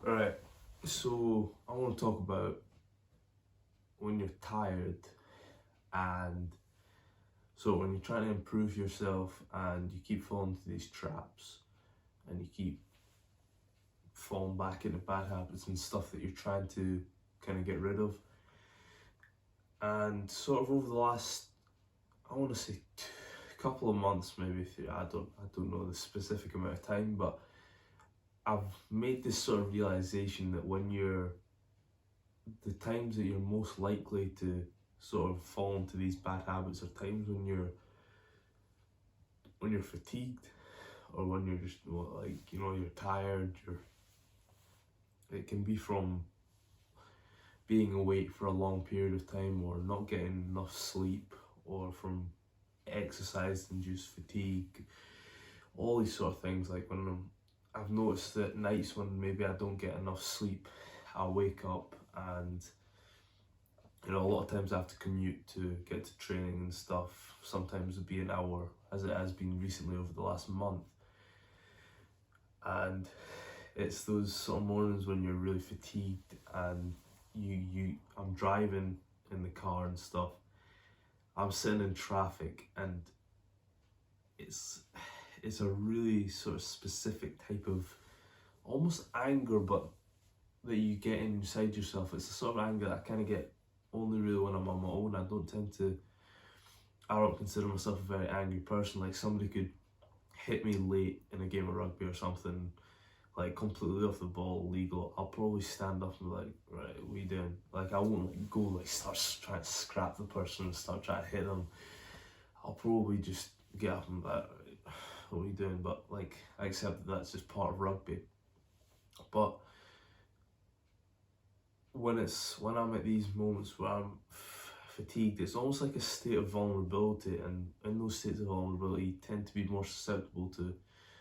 Alright, so I want to talk about when you're tired, and so when you're trying to improve yourself and you keep falling into these traps and you keep falling back into bad habits and stuff that you're trying to kind of get rid of. And sort of over the last, I want to say, couple of months, maybe, I don't know the specific amount of time, but I've made this sort of realization that the times that you're most likely to sort of fall into these bad habits are times when you're fatigued, or when you're just, well, like, you're tired. It can be from being awake for a long period of time, or not getting enough sleep, or from exercise induced fatigue, all these sort of things. Like I've noticed that nights when maybe I don't get enough sleep, I'll wake up and a lot of times I have to commute to get to training and stuff. Sometimes it'd be an hour, as it has been recently over the last month. And it's those sort of mornings when you're really fatigued, and I'm driving in the car and stuff. I'm sitting in traffic, and it's a really sort of specific type of almost anger, but that you get inside yourself. It's the sort of anger that I kind of get only really when I'm on my own. I don't consider myself a very angry person. Like, somebody could hit me late in a game of rugby or something, like completely off the ball, illegal. I'll probably stand up and be like, right, what are you doing? Like, I won't like go like start trying to scrap the person and start trying to hit them. I'll probably just get up and be like, what are you doing? But like, I accept that that's just part of rugby. But when I'm at these moments where I'm fatigued, it's almost like a state of vulnerability, and in those states of vulnerability, you tend to be more susceptible to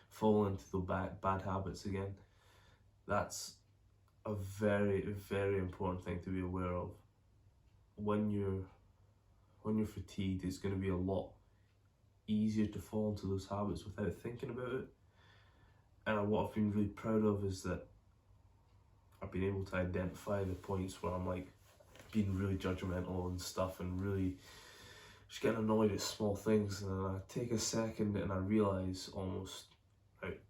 fall into the bad habits again. That's a very, very important thing to be aware of. When you're fatigued, it's going to be a lot easier to fall into those habits without thinking about it. And what I've been really proud of is that I've been able to identify the points where I'm like being really judgmental and stuff, and really just getting annoyed at small things. And then I take a second and I realize almost, right,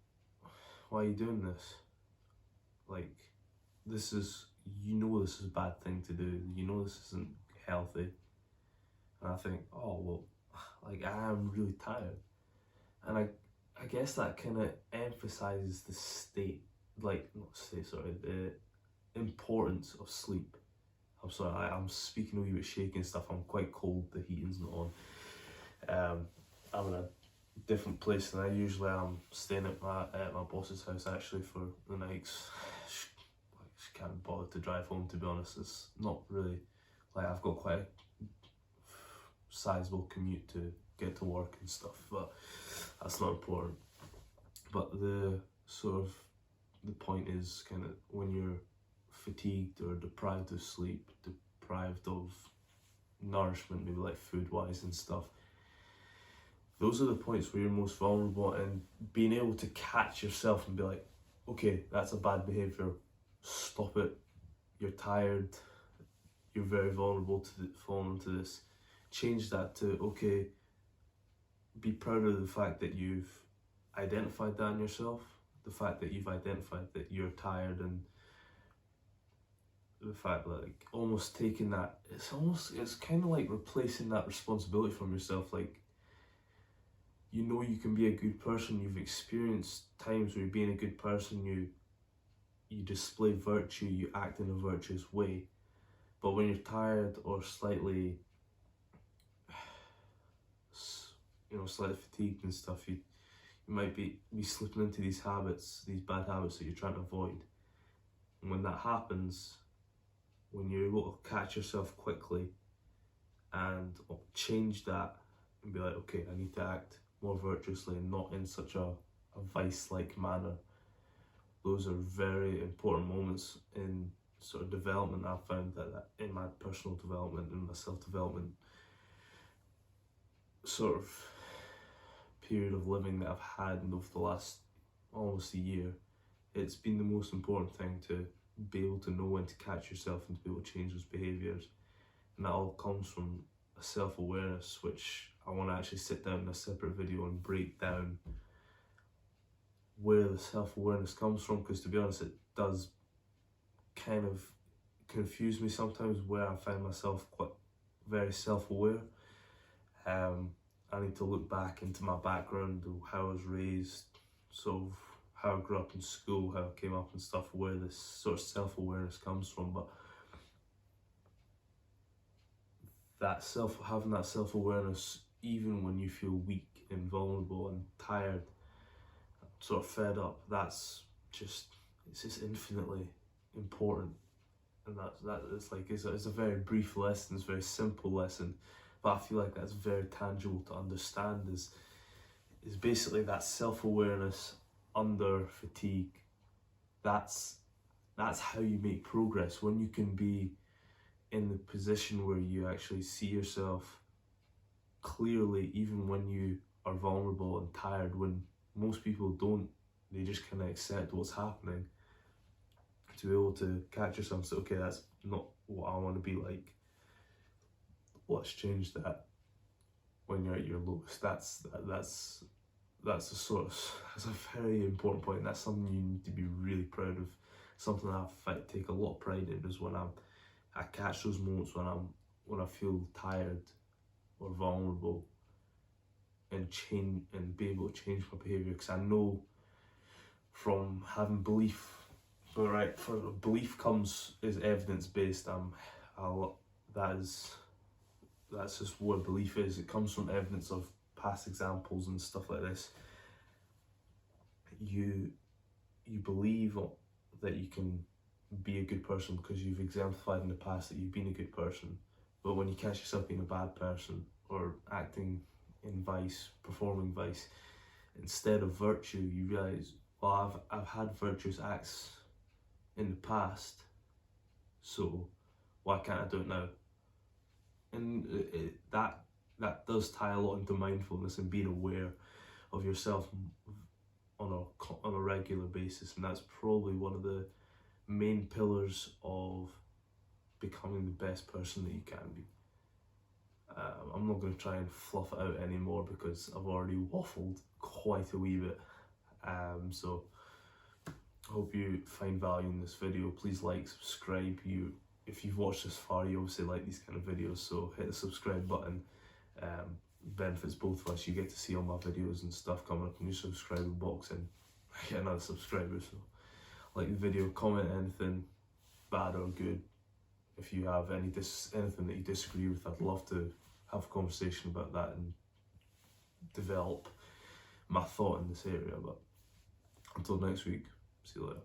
why are you doing this? Like, this is a bad thing to do. This isn't healthy. And I think, oh well, like, I am really tired. And I guess that kind of emphasizes the the importance of sleep. I'm sorry, I'm speaking a wee bit shaky and stuff. I'm quite cold, the heating's not on. I'm in a different place than I usually am, staying at my boss's house actually for the nights. She can't bother to drive home, to be honest. It's not really, like, I've got quite a sizable commute to get to work and stuff, but that's not important. But the point is, kind of, when you're fatigued or deprived of sleep, deprived of nourishment, maybe like food wise and stuff, those are the points where you're most vulnerable. And being able to catch yourself and be like, okay, that's a bad behavior, stop it, you're tired, you're very vulnerable to falling into this. Change that to, okay, be proud of the fact that you've identified that in yourself, the fact that you've identified that you're tired, and the fact that, like, almost taking that, it's kind of like replacing that responsibility from yourself. Like, you can be a good person. You've experienced times where you're being a good person, you display virtue, you act in a virtuous way. But when you're tired or slightly fatigued and stuff, you might be slipping into these habits, these bad habits that you're trying to avoid. And when that happens, when you're able to catch yourself quickly and change that and be like, okay, I need to act more virtuously and not in such a vice-like manner. Those are very important moments in sort of development. I've found that in my personal development and my self-development sort of period of living that I've had over the last almost a year, it's been the most important thing to be able to know when to catch yourself and to be able to change those behaviours. And that all comes from a self-awareness, which I want to actually sit down in a separate video and break down where the self-awareness comes from, because to be honest, it does kind of confuse me sometimes, where I find myself quite very self-aware. I need to look back into my background, how I was raised, sort of how I grew up in school, how I came up and stuff, where this sort of self-awareness comes from. But having that self-awareness, even when you feel weak and vulnerable and tired, sort of fed up, it's just infinitely important. And it's a very brief lesson, it's a very simple lesson, but I feel like that's very tangible to understand, is basically that self-awareness under fatigue. That's how you make progress, when you can be in the position where you actually see yourself clearly, even when you are vulnerable and tired, when most people don't. They just kind of accept what's happening. To be able to catch yourself and say, okay, that's not what I want to be like. Let's change that. When you're at your lowest, that's a very important point. That's something you need to be really proud of. Something I take a lot of pride in, is when I catch those moments when I feel tired or vulnerable, and be able to change my behaviour, because I know from having belief. But right, for belief is evidence based. That's just what belief is. It comes from evidence of past examples and stuff like this. You believe that you can be a good person because you've exemplified in the past that you've been a good person. But when you catch yourself being a bad person, or acting in vice, performing vice, instead of virtue, you realise, well, I've had virtuous acts in the past, so why can't I do it now? And that does tie a lot into mindfulness and being aware of yourself on a regular basis, and that's probably one of the main pillars of becoming the best person that you can be. I'm not going to try and fluff it out anymore, because I've already waffled quite a wee bit. So I hope you find value in this video. Please like, subscribe. If you've watched this far, you obviously like these kind of videos, so hit the subscribe button. Benefits both of us. You get to see all my videos and stuff coming up in your subscriber box, and I get another subscriber. So like the video, comment anything bad or good. If you have anything that you disagree with, I'd love to have a conversation about that and develop my thought in this area. But until next week, see you later.